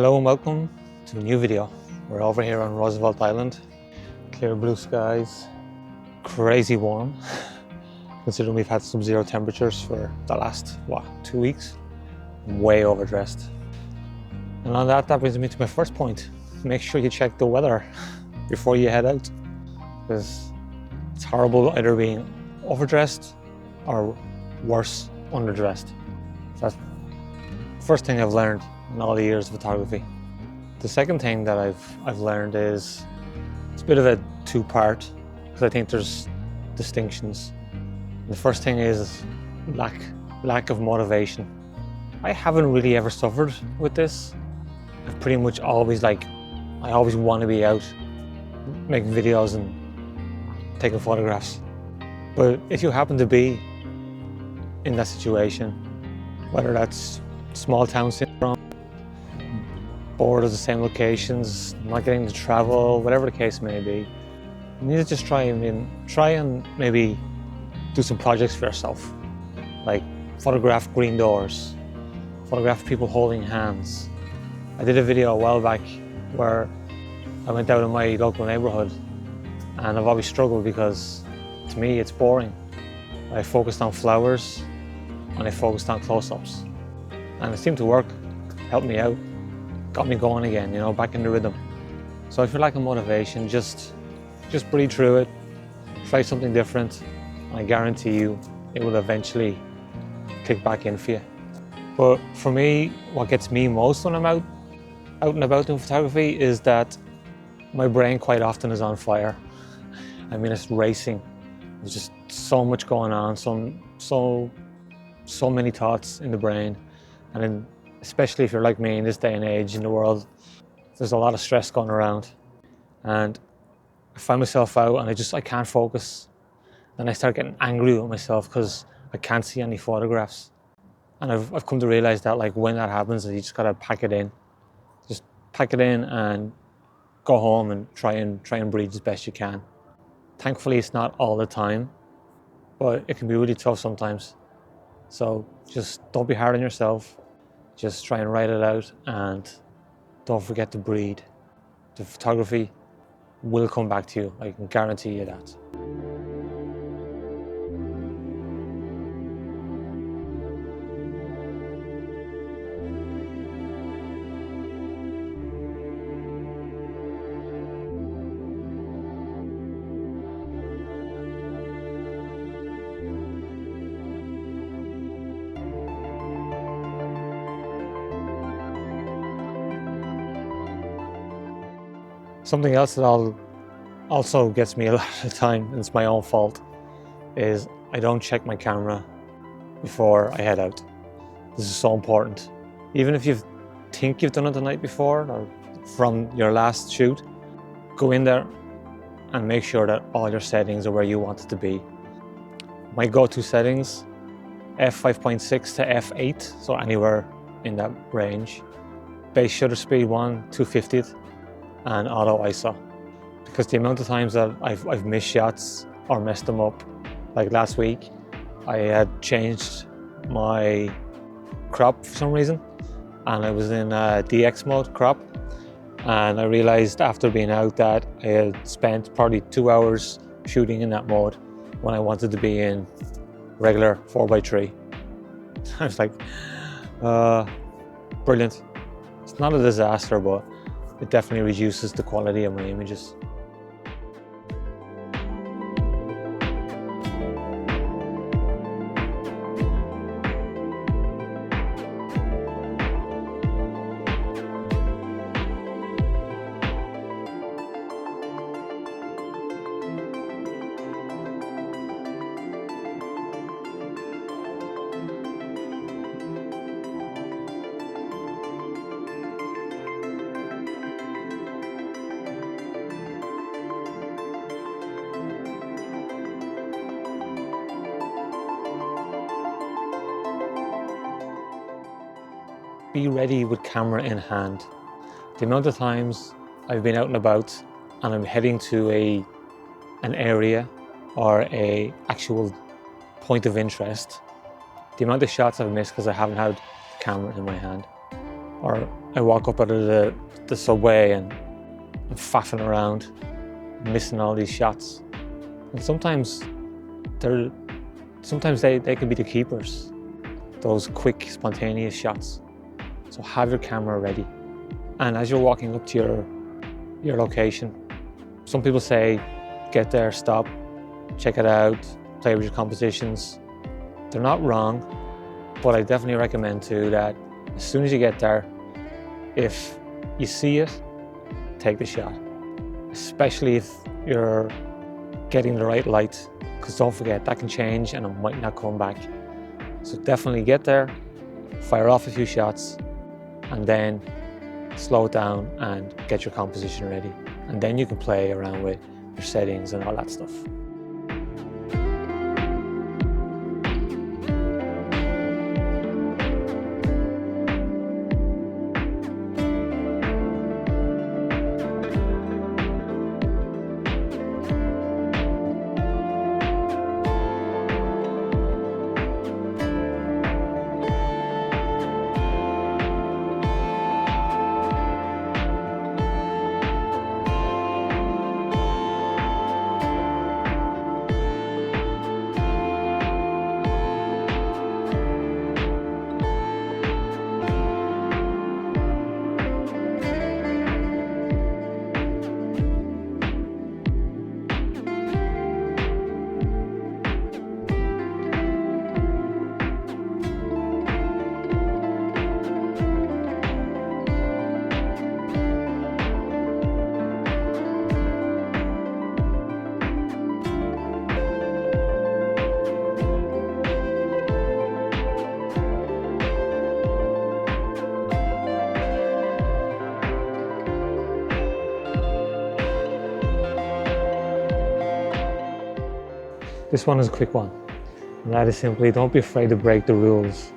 Hello and welcome to a new video. We're over here on Roosevelt Island. Clear blue skies, crazy warm, considering we've had sub-zero temperatures for the last, 2 weeks. I'm way overdressed. And on that brings me to my first point. Make sure you check the weather before you head out, because it's horrible either being overdressed or worse, underdressed. That's the first thing I've learned in all the years of photography. The second thing that I've learned is it's a bit of a two-part, because I think there's distinctions. The first thing is lack of motivation. I haven't really ever suffered with this. I've pretty much always I always want to be out, making videos and taking photographs. But if you happen to be in that situation, whether that's small town syndrome, bored of the same locations, not getting to travel, whatever the case may be, you need to just try and maybe do some projects for yourself. Like photograph green doors, photograph people holding hands. I did a video a while back where I went out in my local neighborhood, and I've always struggled because to me it's boring. I focused on flowers and I focused on close-ups, and it seemed to work, helped me out, got me going again, back in the rhythm. So if you're lacking motivation, just breathe through it, try something different, and I guarantee you it will eventually kick back in for you. But for me, what gets me most when I'm out and about doing photography is that my brain quite often is on fire. I mean, it's racing. There's just so much going on, so many thoughts in the brain. And then, especially if you're like me in this day and age in the world, there's a lot of stress going around. And I find myself out and I can't focus. Then I start getting angry with myself because I can't see any photographs. And I've come to realize that when that happens, you just gotta pack it in. Just pack it in and go home and try and breathe as best you can. Thankfully, it's not all the time, but it can be really tough sometimes. So just don't be hard on yourself. Just try and write it out, and don't forget to breathe. The photography will come back to you. I can guarantee you that. Something else that also gets me a lot of the time, and it's my own fault, is I don't check my camera before I head out. This is so important. Even if you think you've done it the night before or from your last shoot, go in there and make sure that all your settings are where you want it to be. My go-to settings, f5.6 to f8, so anywhere in that range. Base shutter speed 2/50th. And auto ISO, because the amount of times that I've missed shots or messed them up, like last week, I had changed my crop for some reason, and I was in DX mode crop, and I realized after being out that I had spent probably 2 hours shooting in that mode when I wanted to be in regular 4x3. I was like, brilliant. It's not a disaster, but it definitely reduces the quality of my images. Be ready with camera in hand. The amount of times I've been out and about and I'm heading to an area or a actual point of interest, the amount of shots I've missed because I haven't had the camera in my hand. Or I walk up out of the subway and I'm faffing around, missing all these shots. And sometimes they can be the keepers, those quick, spontaneous shots. So have your camera ready. And as you're walking up to your location, some people say, get there, stop, check it out, play with your compositions. They're not wrong, but I definitely recommend too that as soon as you get there, if you see it, take the shot. Especially if you're getting the right light, because don't forget, that can change and it might not come back. So definitely get there, fire off a few shots, and then slow it down and get your composition ready. And then you can play around with your settings and all that stuff. This one is a quick one, and that is simply don't be afraid to break the rules.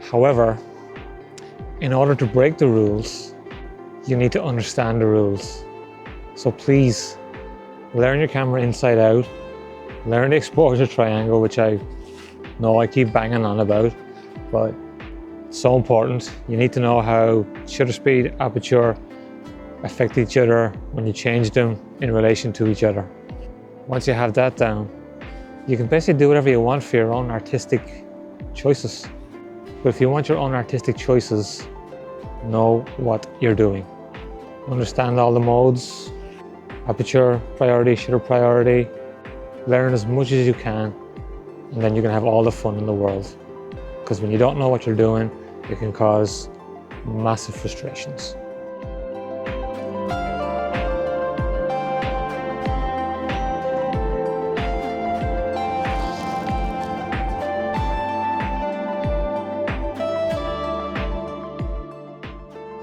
However, in order to break the rules, you need to understand the rules. So please, learn your camera inside out, learn the exposure triangle, which I know I keep banging on about, but it's so important. You need to know how shutter speed, aperture affect each other when you change them in relation to each other. Once you have that down, you can basically do whatever you want for your own artistic choices. But if you want your own artistic choices, know what you're doing. Understand all the modes, aperture priority, shutter priority, learn as much as you can, and then you can have all the fun in the world. Because when you don't know what you're doing, it can cause massive frustrations.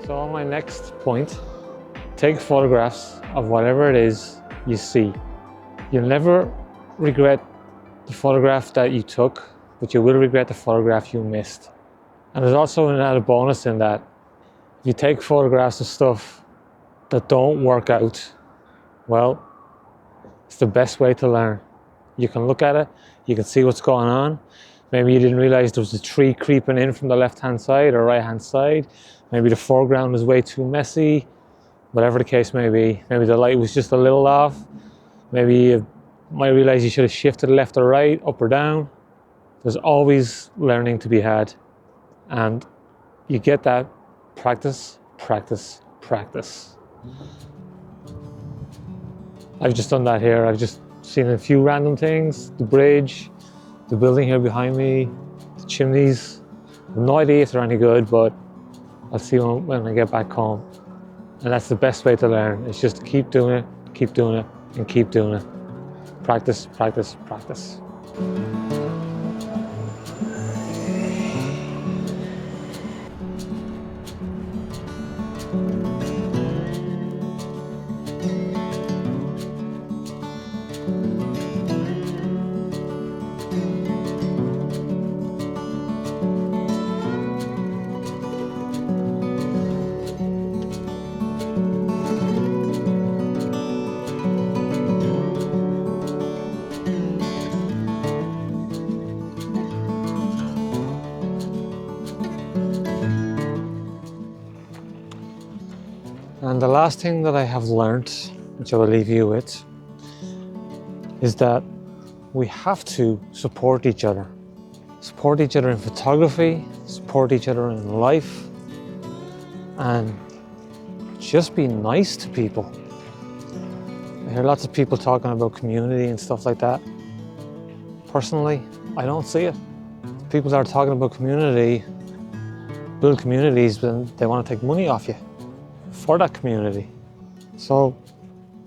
So on my next point, take photographs of whatever it is you see. You'll never regret the photograph that you took, but you will regret the photograph you missed. And there's also an added bonus in that if you take photographs of stuff that don't work out, well, it's the best way to learn. You can look at it, you can see what's going on. Maybe you didn't realize there was a tree creeping in from the left-hand side or right-hand side. Maybe the foreground was way too messy. Whatever the case may be. Maybe the light was just a little off. Maybe you might realize you should have shifted left or right, up or down. There's always learning to be had. And you get that practice, practice, practice. I've just done that here. I've just seen a few random things. The bridge, the building here behind me, the chimneys. I have no idea if they're any good, but I'll see when I get back home. And that's the best way to learn. It's just to keep doing it, and keep doing it. Practice, practice, practice. the last thing that I have learned, which I will leave you with, is that we have to support each other. Support each other in photography, support each other in life, and just be nice to people. I hear lots of people talking about community and stuff like that. Personally, I don't see it. People that are talking about community build communities, but they want to take money off you for that community. So,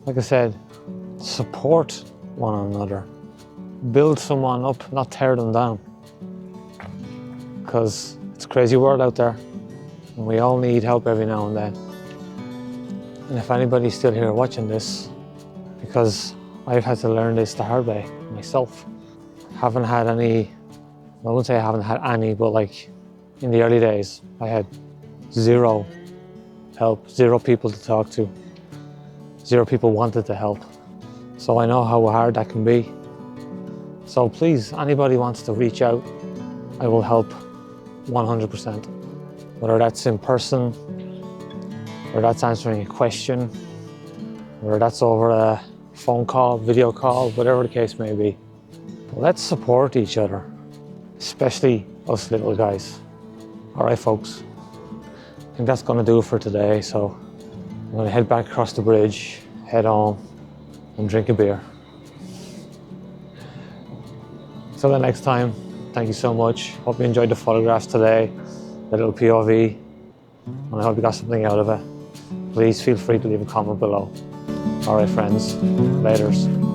like I said, support one another. Build someone up, not tear them down. Because it's a crazy world out there, and we all need help every now and then. And if anybody's still here watching this, because I've had to learn this the hard way myself. Haven't had any, I wouldn't say I haven't had any, but like in the early days, I had zero help, zero people to talk to, zero people wanted to help. So I know how hard that can be. So please, anybody wants to reach out, I will help 100%. Whether that's in person, or that's answering a question, or that's over a phone call, video call, whatever the case may be. But let's support each other, especially us little guys. All right, folks, I think that's gonna do it for today. So I'm gonna head back across the bridge, head home, and drink a beer. Till the next time, thank you so much. Hope you enjoyed the photographs today, the little POV, and I hope you got something out of it. Please feel free to leave a comment below. All right, friends, laters.